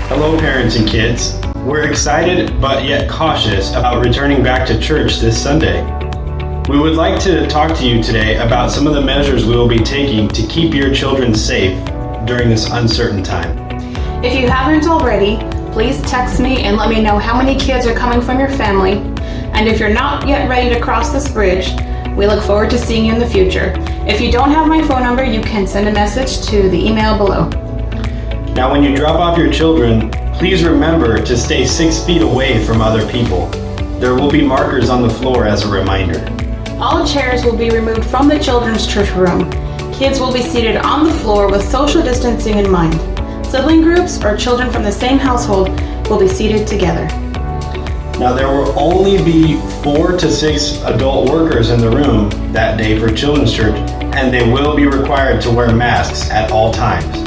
Hello, parents and kids. We're excited but yet cautious about returning back to church this Sunday. We would like to talk to you today about some of the measures we will be taking to keep your children safe during this uncertain time. If you haven't already, please text me and let me know how many kids are coming from your family. And if you're not yet ready to cross this bridge, we look forward to seeing you in the future. If you don't have my phone number, you can send a message to the email below. Now, when you drop off your children, please remember to stay 6 feet away from other people. There will be markers on the floor as a reminder. All chairs will be removed from the children's church room. Kids will be seated on the floor with social distancing in mind. Sibling groups or children from the same household will be seated together. Now, there will only be 4 to 6 adult workers in the room that day for children's church, and they will be required to wear masks at all times.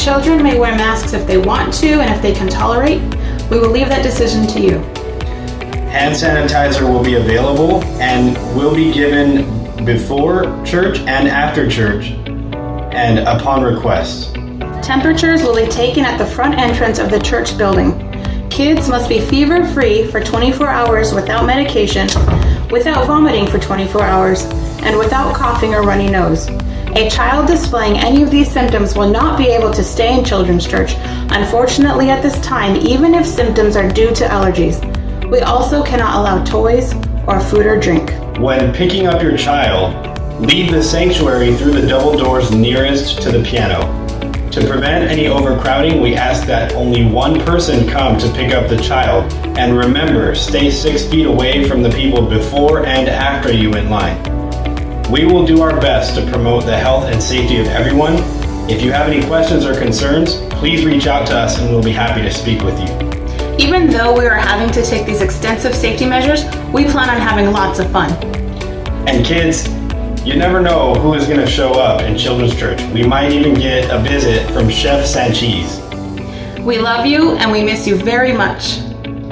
Children may wear masks if they want to and if they can tolerate. We will leave that decision to you. Hand sanitizer will be available and will be given before church and after church and upon request. Temperatures will be taken at the front entrance of the church building. Kids must be fever-free for 24 hours without medication, without vomiting for 24 hours, and without coughing or runny nose. A child displaying any of these symptoms will not be able to stay in children's church, unfortunately at this time, even if symptoms are due to allergies. We also cannot allow toys or food or drink. When picking up your child, leave the sanctuary through the double doors nearest to the piano. To prevent any overcrowding, we ask that only one person come to pick up the child. And remember, stay 6 feet away from the people before and after you in line. We will do our best to promote the health and safety of everyone. If you have any questions or concerns, please reach out to us and we'll be happy to speak with you. Even though we are having to take these extensive safety measures, we plan on having lots of fun. And kids, you never know who is going to show up in children's church. We might even get a visit from Chef Sanchez. We love you and we miss you very much.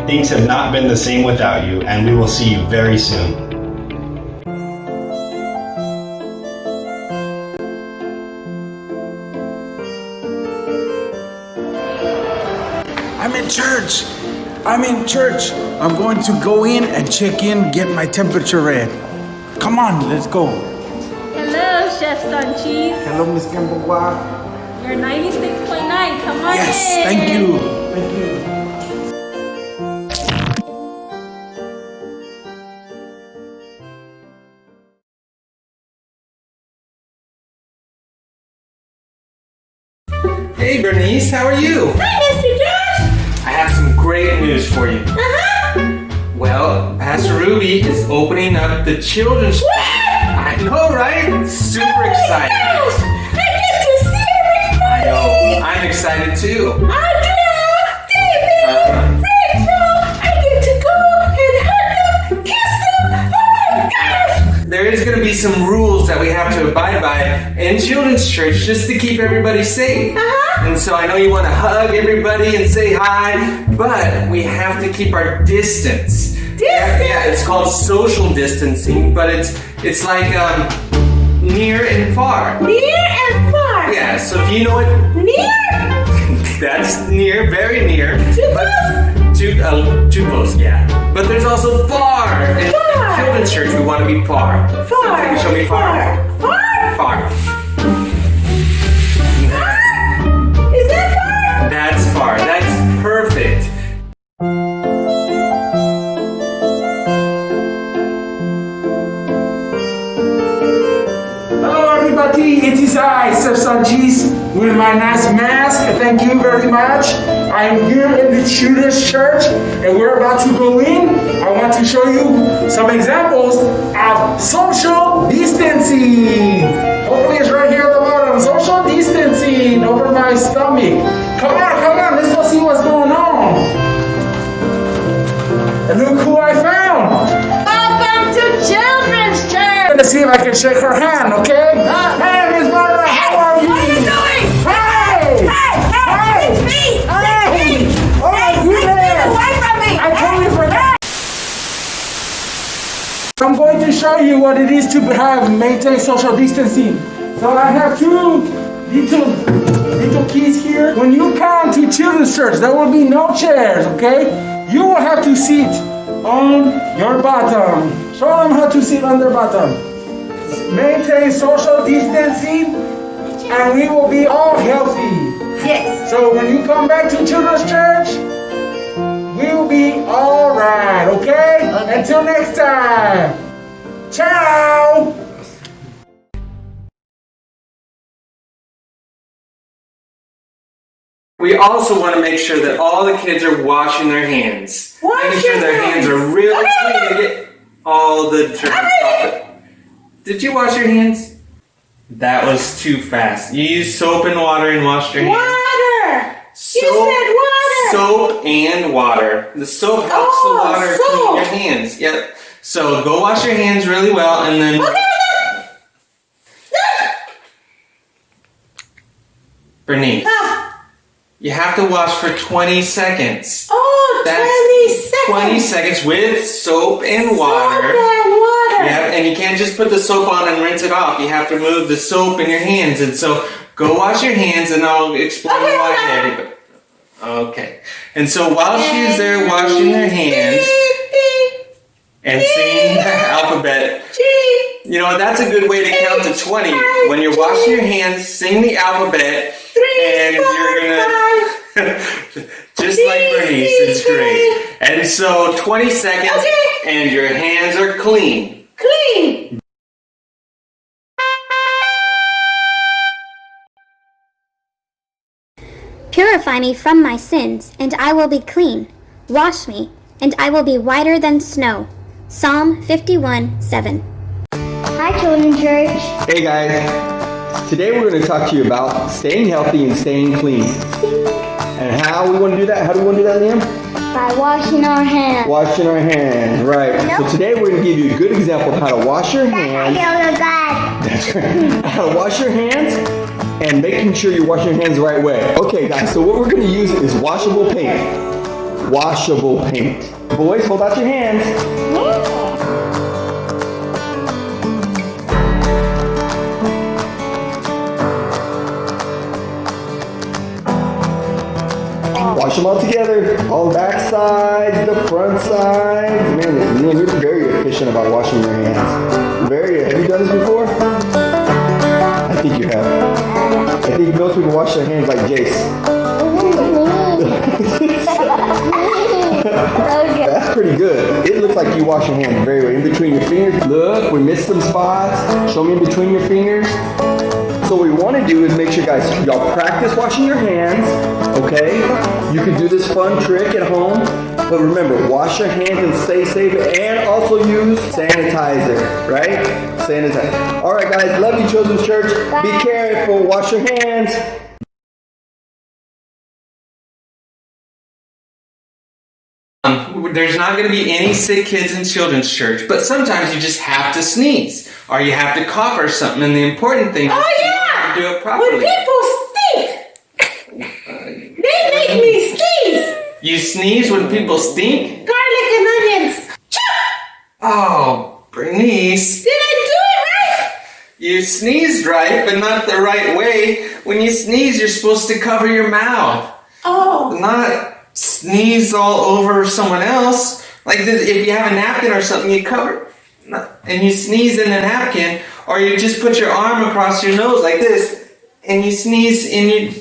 Things have not been the same without you, and we will see you very soon. I'm in church. I'm going to go in and check in, get my temperature read. Come on, let's go. Hello, Chef Sanchez. Hello, Miss Gamboa. You're 96.9. Come on Yes, in. thank you. Thank you. Hey Bernice, how are you? Hi, Mr. Josh. I have some great news for you. Well, Pastor Ruby is opening up the children's. I know, right? Super excited. Gosh, I get to see everybody. I know. I'm excited too. Andrea, David, Rachel, I get to go and hug them, kiss them. Oh my gosh. There is going to be some rules that we have to abide by in children's church just to keep everybody safe. And so I know you want to hug everybody and say hi, but we have to keep our distance. Yeah, it's called social distancing, but it's like near and far. Near and far. Yeah, so do you know what? Near? That's near, very near. Too close? Too close, yeah. But there's also far. In children's church, we want to be far. Far. So can you show me far? Far? Far. Is that far? That's far. That's perfect. Hello, everybody. It is I, Chef Sanchez, with my nice mask. Thank you very much. I'm here in the children's church, and we're about to go in. I want to show you some examples of social distancing. Hopefully, it's right here at the bottom. Social distancing over my stomach. Come on. Let's go see what's going on. And look who I found. Welcome to children's church. Let's see if I can shake her hand, okay? Hey, Miss Barbara, how are you? What are you doing? Hey! It's me! Hey! It's me! Oh, Hey, you get there! away from me! I totally forgot. I'm going to show you what it is to maintain social distancing. So I have two little keys here. When you count to children's church, there will be no chairs, okay? You will have to sit on your bottom. Show them how to sit on their bottom. Maintain social distancing, and we will be all healthy. Yes. So when you come back to children's church, we will be all right, okay? Until next time. Ciao. We also want to make sure that all the kids are washing their hands. Making sure their hands are really clean to get all the germs off it. Did you wash your hands? That was too fast. You used soap and water and washed your hands. Water. Soap, You said water. Soap and water. The soap helps the water soap. clean your hands. Yep. So go wash your hands really well and then... Bernice, you have to wash for 20 seconds. Oh, That's 20 20 seconds. seconds with soap and water. Soap and water. Yeah, and you can't just put the soap on and rinse it off. You have to move the soap in your hands. And so go wash your hands and I'll explain why to everybody. Okay. And so while she's there washing her hands and singing the alphabet, you know, that's a good way to count to 20. When you're washing your hands, sing the alphabet and you're gonna, just like Bernice, it's great. And so 20 seconds and your hands are clean. Clean. Purify me from my sins, and I will be clean. Wash me, and I will be whiter than snow. Psalm 51:7. Hi, Children's Church. Hey guys, today we're going to talk to you about staying healthy and staying clean. And how we want to do that? How do we want to do that, Liam? By washing our hands. Washing our hands, right. So today we're going to give you a good example of how to wash your hands. That's right. How to wash your hands and making sure you're washing your hands the right way. Okay guys, so what we're going to use is washable paint. Washable paint. Boys, hold out your hands. Wash them all together. All the back sides, the front sides. Man, you're very efficient about washing your hands. Have you done this before? I think you have. I think most people wash their hands like Jace. That's pretty good. It looks like you wash your hands very well. In between your fingers. Look, we missed some spots. Show me in between your fingers. So what we want to do is make sure, guys, y'all practice washing your hands, okay? You can do this fun trick at home, but remember, wash your hands and stay safe, and also use sanitizer, right? Sanitizer. All right, guys, love you, Children's Church. Be careful, wash your hands. There's not going to be any sick kids in Children's Church, but sometimes you just have to sneeze or you have to cough or something, and the important thing is to do it properly. When people stink, they make me sneeze. You sneeze when people stink? Garlic and onions. Oh, Bernice. Did I do it right? You sneezed right, but not the right way. When you sneeze, you're supposed to cover your mouth. Oh. Not sneeze all over someone else. Like if you have a napkin or something, you cover and you sneeze in a napkin, or you just put your arm across your nose like this and you sneeze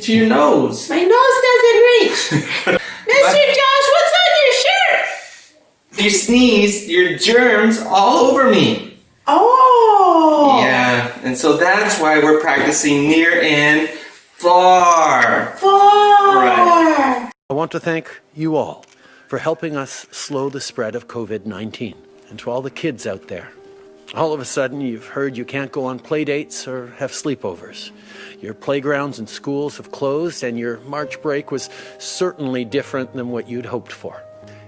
to your nose. My nose doesn't reach. Mr. Josh, what's on your shirt? You sneezed your germs all over me. Oh. Yeah, and so that's why we're practicing near and far. Far. Right. I want to thank you all for helping us slow the spread of COVID-19. And to all the kids out there, all of a sudden you've heard you can't go on play dates or have sleepovers. Your playgrounds and schools have closed, and your March break was certainly different than what you'd hoped for.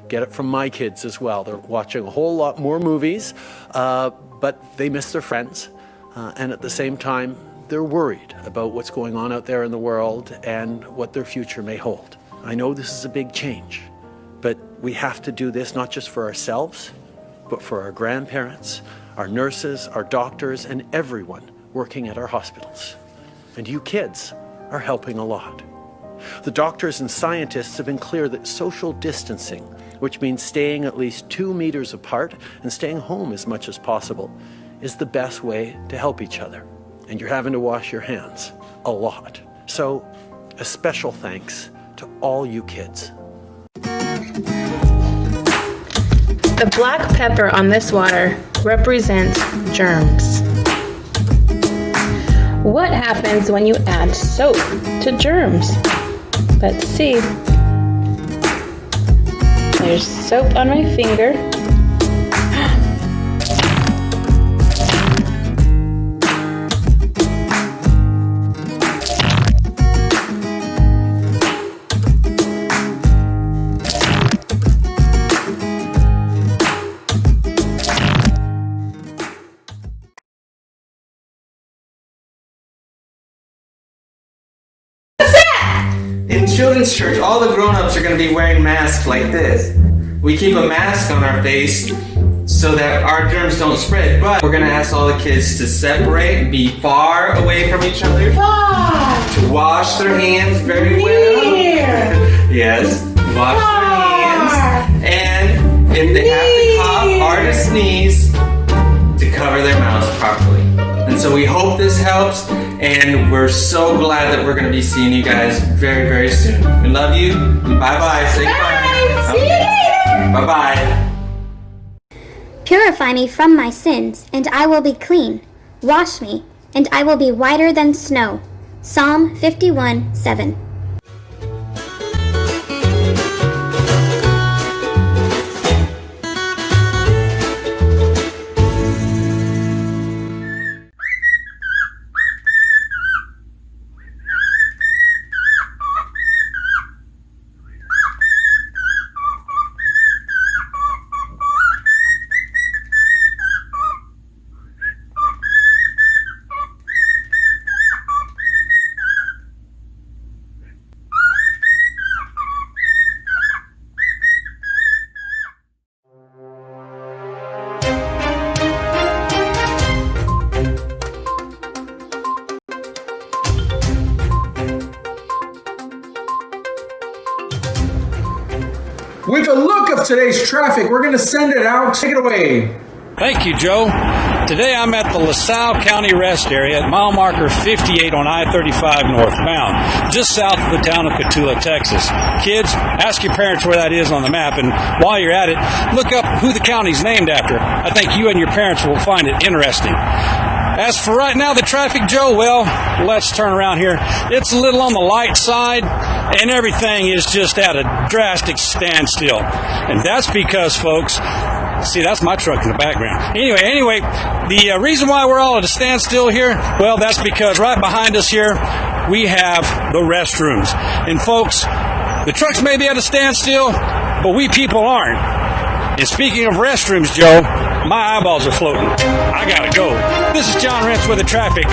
Get it from my kids as well. They're watching a whole lot more movies, but they miss their friends. And at the same time, they're worried about what's going on out there in the world and what their future may hold. I know this is a big change, but we have to do this not just for ourselves, but for our grandparents, our nurses, our doctors, and everyone working at our hospitals. And you kids are helping a lot. The doctors and scientists have been clear that social distancing, which means staying at least 2 meters apart and staying home as much as possible, is the best way to help each other. And you're having to wash your hands a lot. So, a special thanks to all you kids. The black pepper on this water represents germs. What happens when you add soap to germs? Let's see. There's soap on my finger. In children's church, all the grown-ups are going to be wearing masks like this. We keep a mask on our face so that our germs don't spread, but we're going to ask all the kids to separate, be far away from each other, to wash their hands very well. Yes, wash their hands. And if they have to cough or to sneeze, to cover their mouths properly. And so we hope this helps, and we're so glad that we're going to be seeing you guys very, very soon. We love you. Bye-bye. Say bye. See you later. Bye-bye. Purify me from my sins, and I will be clean. Wash me, and I will be whiter than snow. Psalm 51:7. With a look of today's traffic, we're going to send it out. Take it away. Thank you, Joe. Today I'm at the LaSalle County Rest Area at mile marker 58 on I-35 northbound, just south of the town of Cotulla, Texas. Kids, ask your parents where that is on the map, and while you're at it, look up who the county's named after. I think you and your parents will find it interesting. As for right now, the traffic, Joe, well, let's turn around here. It's a little on the light side, and everything is just at a drastic standstill. And that's because, folks, see, that's my truck in the background. Anyway, the reason why we're all at a standstill here, well, that's because right behind us here, we have the restrooms. And folks, the trucks may be at a standstill, but we people aren't. And speaking of restrooms, Joe, my eyeballs are floating. I gotta go. This is John Rentz with the traffic.